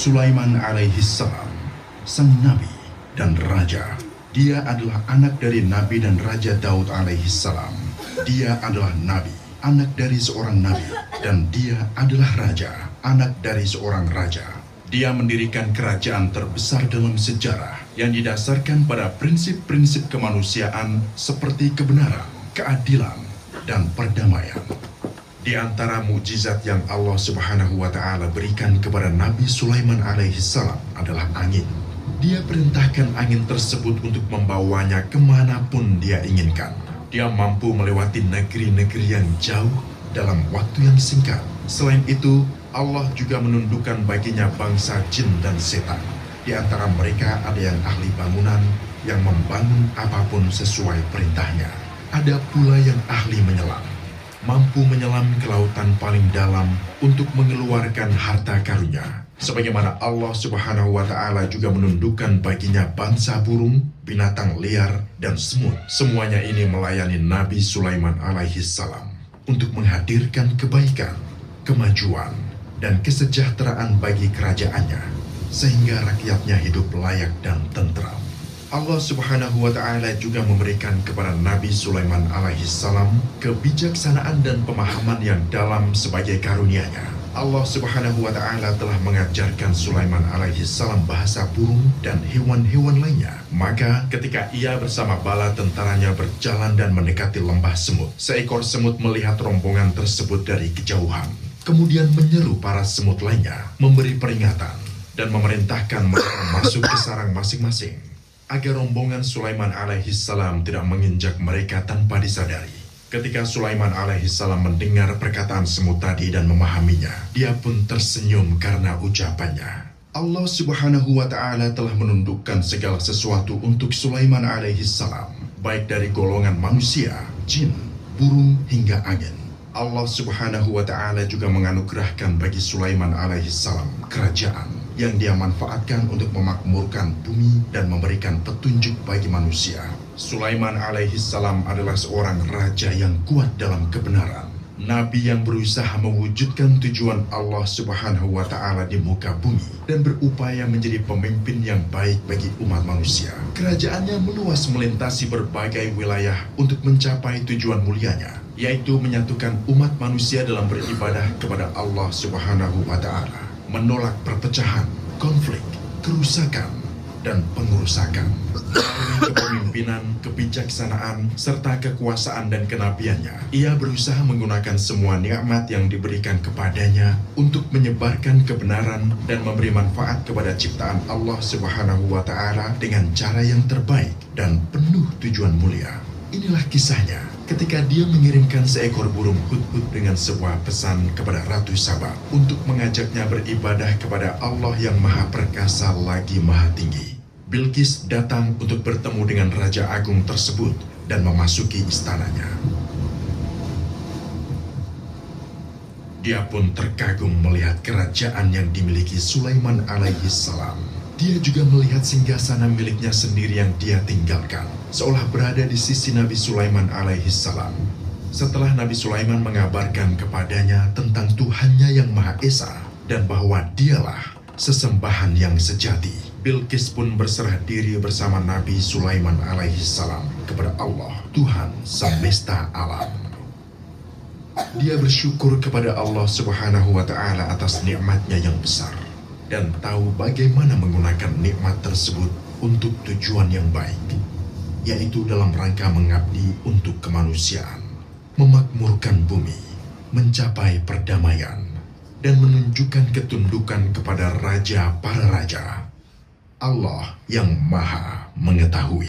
Sulaiman alaihissalam, sang nabi dan raja. Dia adalah anak dari Nabi dan Raja Daud alaihissalam. Dia adalah nabi, anak dari seorang nabi, dan dia adalah raja, anak dari seorang raja. Dia mendirikan kerajaan terbesar dalam sejarah yang didasarkan pada prinsip-prinsip kemanusiaan seperti kebenaran, keadilan, dan perdamaian. Di antara mukjizat yang Allah Subhanahu wa Ta'ala berikan kepada Nabi Sulaiman alaihissalam adalah angin. Dia perintahkan angin tersebut untuk membawanya kemanapun dia inginkan. Dia mampu melewati negeri-negeri yang jauh dalam waktu yang singkat. Selain itu, Allah juga menundukkan baginya bangsa jin dan setan. Di antara mereka ada yang ahli bangunan yang membangun apapun sesuai perintahnya. Ada pula yang ahli menyelam, mampu menyelam ke lautan paling dalam untuk mengeluarkan harta karunnya. Sebagaimana Allah Subhanahu wa Ta'ala juga menundukkan baginya bangsa burung, binatang liar, dan semut. Semuanya ini melayani Nabi Sulaiman alaihissalam untuk menghadirkan kebaikan, kemajuan, dan kesejahteraan bagi kerajaannya, sehingga rakyatnya hidup layak dan tentram. Allah Subhanahu wa Ta'ala juga memberikan kepada Nabi Sulaiman alaihissalam kebijaksanaan dan pemahaman yang dalam sebagai karunia-Nya. Allah Subhanahu wa Ta'ala telah mengajarkan Sulaiman alaihissalam bahasa burung dan hewan-hewan lainnya. Maka ketika ia bersama bala tentaranya berjalan dan mendekati lembah semut, seekor semut melihat rombongan tersebut dari kejauhan, kemudian menyeru para semut lainnya, memberi peringatan, dan memerintahkan mereka masuk ke sarang masing-masing, agar rombongan Sulaiman alaihissalam tidak menginjak mereka tanpa disadari. Ketika Sulaiman alaihissalam mendengar perkataan semut tadi dan memahaminya, dia pun tersenyum karena ucapannya. Allah Subhanahu wa Ta'ala telah menundukkan segala sesuatu untuk Sulaiman alaihissalam, baik dari golongan manusia, jin, burung, hingga angin. Allah Subhanahu wa Ta'ala juga menganugerahkan bagi Sulaiman alaihissalam kerajaan yang dia manfaatkan untuk memakmurkan bumi dan memberikan petunjuk bagi manusia. Sulaiman alaihissalam adalah seorang raja yang kuat dalam kebenaran, nabi yang berusaha mewujudkan tujuan Allah Subhanahu wa Ta'ala di muka bumi dan berupaya menjadi pemimpin yang baik bagi umat manusia. Kerajaannya meluas melintasi berbagai wilayah untuk mencapai tujuan mulianya, yaitu menyatukan umat manusia dalam beribadah kepada Allah Subhanahu wa Ta'ala, menolak perpecahan, konflik, kerusakan, dan pengerusakan. Melalui kepemimpinan, kebijaksanaan, serta kekuasaan dan kenabiannya, ia berusaha menggunakan semua nikmat yang diberikan kepadanya untuk menyebarkan kebenaran dan memberi manfaat kepada ciptaan Allah Subhanahu wa Ta'ala dengan cara yang terbaik dan penuh tujuan mulia. Inilah kisahnya ketika dia mengirimkan seekor burung hudhud dengan sebuah pesan kepada Ratu Saba untuk mengajaknya beribadah kepada Allah yang Maha Perkasa lagi Maha Tinggi. Bilqis datang untuk bertemu dengan Raja Agung tersebut dan memasuki istananya. Dia pun terkagum melihat kerajaan yang dimiliki Sulaiman alaihissalam. Dia juga melihat singgasana miliknya sendiri yang dia tinggalkan, seolah berada di sisi Nabi Sulaiman alaihissalam. Setelah Nabi Sulaiman mengabarkan kepadanya tentang Tuhannya yang Maha Esa dan bahwa dialah sesembahan yang sejati, Bilqis pun berserah diri bersama Nabi Sulaiman alaihissalam kepada Allah, Tuhan semesta alam. Dia bersyukur kepada Allah Subhanahu wa Ta'ala atas nikmatnya yang besar dan tahu bagaimana menggunakan nikmat tersebut untuk tujuan yang baik, yaitu dalam rangka mengabdi untuk kemanusiaan, memakmurkan bumi, mencapai perdamaian, dan menunjukkan ketundukan kepada Raja para Raja, Allah yang Maha Mengetahui.